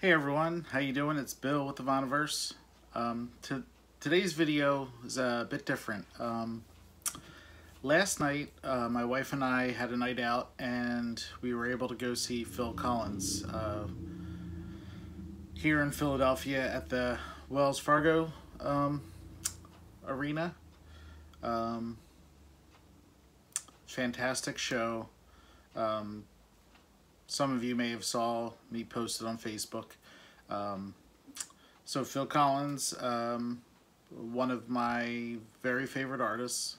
Hey everyone, how you doing? It's Bill with the Voniverse. Today's video is a bit different. Last night, my wife and I had a night out, and we were able to go see Phil Collins here in Philadelphia at the Wells Fargo Arena. Um, Fantastic show. Some of you may have saw me posted on Facebook. So Phil Collins, one of my very favorite artists.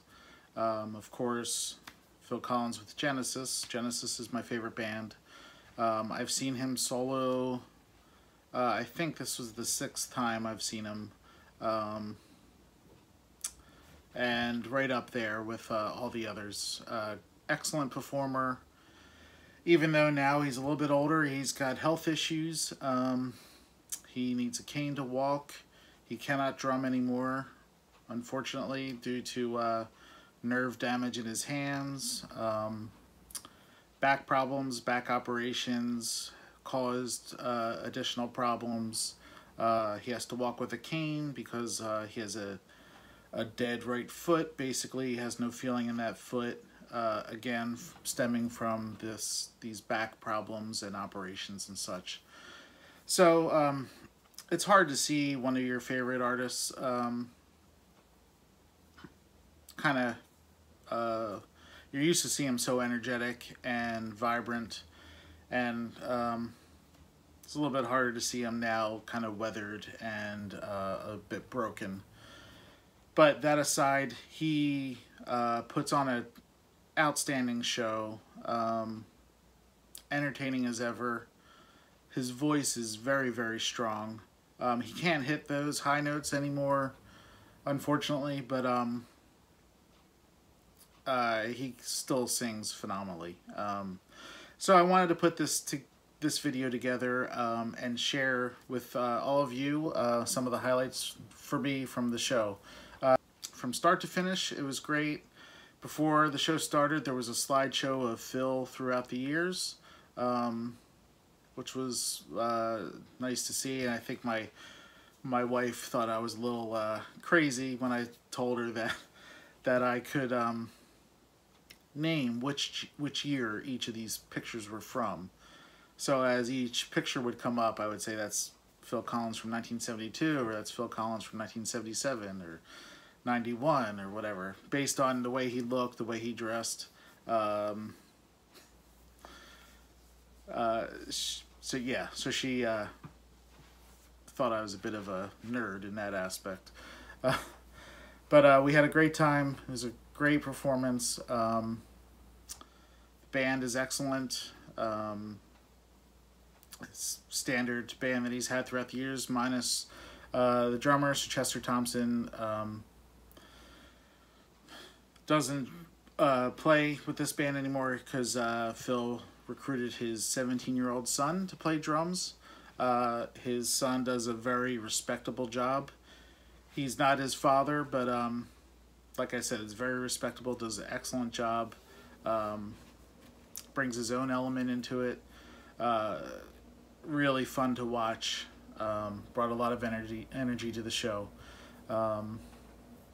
Of course, Phil Collins with Genesis. Genesis is my favorite band. I've seen him solo. I think this was the 6th time I've seen him. And right up there with all the others. Excellent performer. Even though now he's a little bit older, he's got health issues. He needs a cane to walk. He cannot drum anymore, unfortunately, due to nerve damage in his hands. Back problems, back operations caused additional problems. He has to walk with a cane because he has a dead right foot. Basically, he has no feeling in that foot. Again, stemming from these back problems and operations and such. So it's hard to see one of your favorite artists you're used to seeing him so energetic and vibrant, and it's a little bit harder to see him now kind of weathered and a bit broken. But that aside, he puts on a outstanding show, entertaining as ever. His voice is very, very strong. He can't hit those high notes anymore, unfortunately, but he still sings phenomenally. So I wanted to put this video together and share with all of you some of the highlights for me from the show. From start to finish, it was great. Before the show started, there was a slideshow of Phil throughout the years, which was nice to see. And I think my wife thought I was a little crazy when I told her that I could name which year each of these pictures were from. So as each picture would come up, I would say that's Phil Collins from 1972, or that's Phil Collins from 1977, or 91 or whatever, based on the way he looked, the way he dressed. So she thought I was a bit of a nerd in that aspect. But we had a great time. It was a great performance. The band is excellent. It's standard band that he's had throughout the years, minus the drummer, Sir Chester Thompson. Doesn't play with this band anymore because Phil recruited his 17-year-old son to play drums. His son does a very respectable job. He's not his father, but like I said, it's very respectable, does an excellent job, brings his own element into it. Really fun to watch. Brought a lot of energy to the show.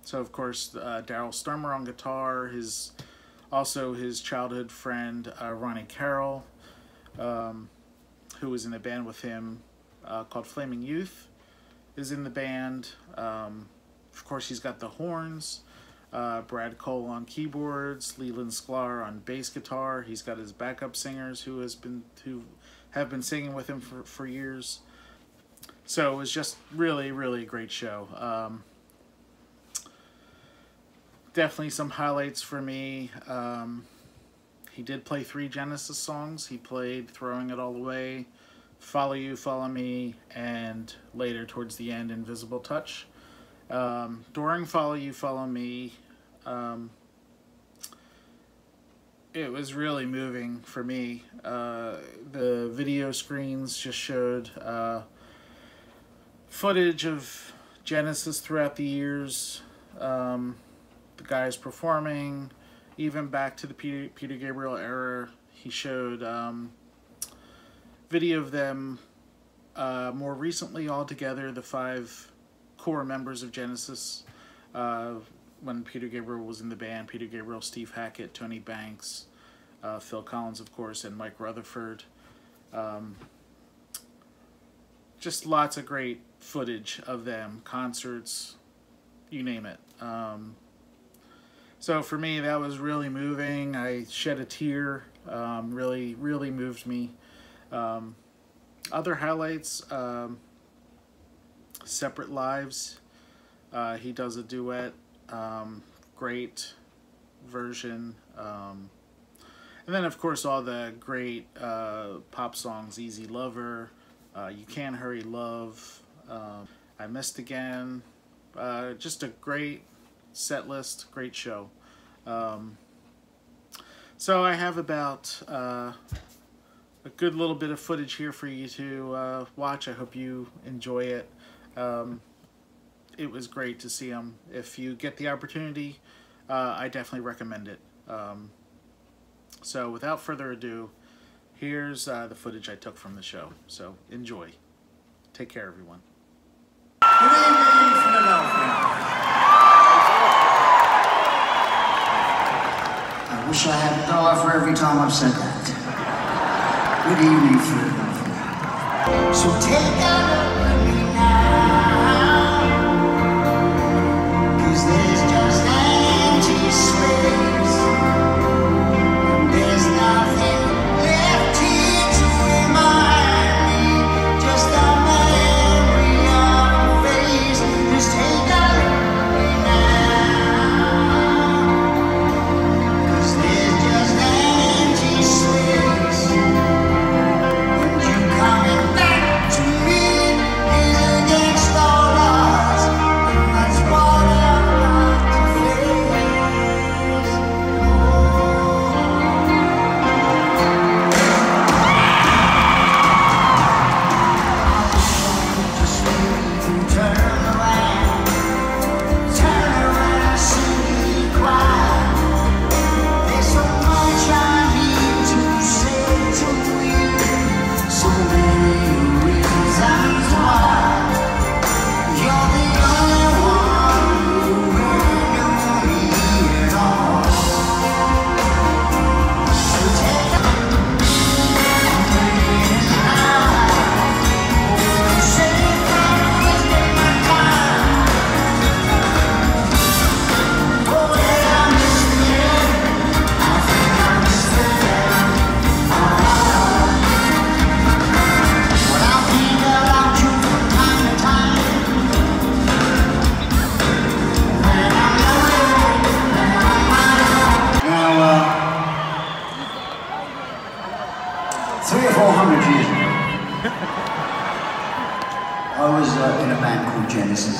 So of course, Daryl Stuermer on guitar, also his childhood friend Ronnie Carroll, who was in a band with him called Flaming Youth, is in the band. Of course, he's got the horns. Brad Cole on keyboards, Leland Sklar on bass guitar. He's got his backup singers who have been singing with him for years. So it was just really, really a great show. Definitely some highlights for me. He did play 3 Genesis songs. He played Throwing It All Away, Follow You, Follow Me, and later towards the end, Invisible Touch. During Follow You, Follow Me, it was really moving for me. The video screens just showed footage of Genesis throughout the years. The guys performing, even back to the Peter Gabriel era. He showed video of them more recently all together the 5 core members of Genesis. When Peter Gabriel was in the band, Peter Gabriel, Steve Hackett, Tony Banks, Phil Collins, of course, and Mike Rutherford. Just lots of great footage of them, concerts, you name it. So for me, that was really moving. I shed a tear. Really moved me. Other highlights, Separate Lives. He does a duet. Great version. And then, of course, all the great pop songs, Easy Lover, You Can't Hurry Love, I Missed Again. Just a great set list, great show. So I have about a good little bit of footage here for you to watch. I hope you enjoy it. It was great to see them. If you get the opportunity, I definitely recommend it. So without further ado, here's the footage I took from the show. So enjoy. Take care, everyone. Good evening, Philadelphia. I wish I had a dollar for every time I've said that. Good evening, Philadelphia. So take a look at me now, 'cause there's just empty space, and there's nothing left here to remind me, just a memory of a face. Just take a look at me now, 'cause there's just empty space, and you coming back to me is against all odds, and that's what I've got to face. Just wait and turn around, sing quiet. There's so much I need to say to you, so many reasons why. You're the only one who really knew me at all. So take a look at me now. Say if I wasted my time. Oh, yeah, I missed it. I think I missed it. But I think about you from time to time. When I'm lonely, when I'm Now, 300 or 400 years ago, I was in a band called Genesis.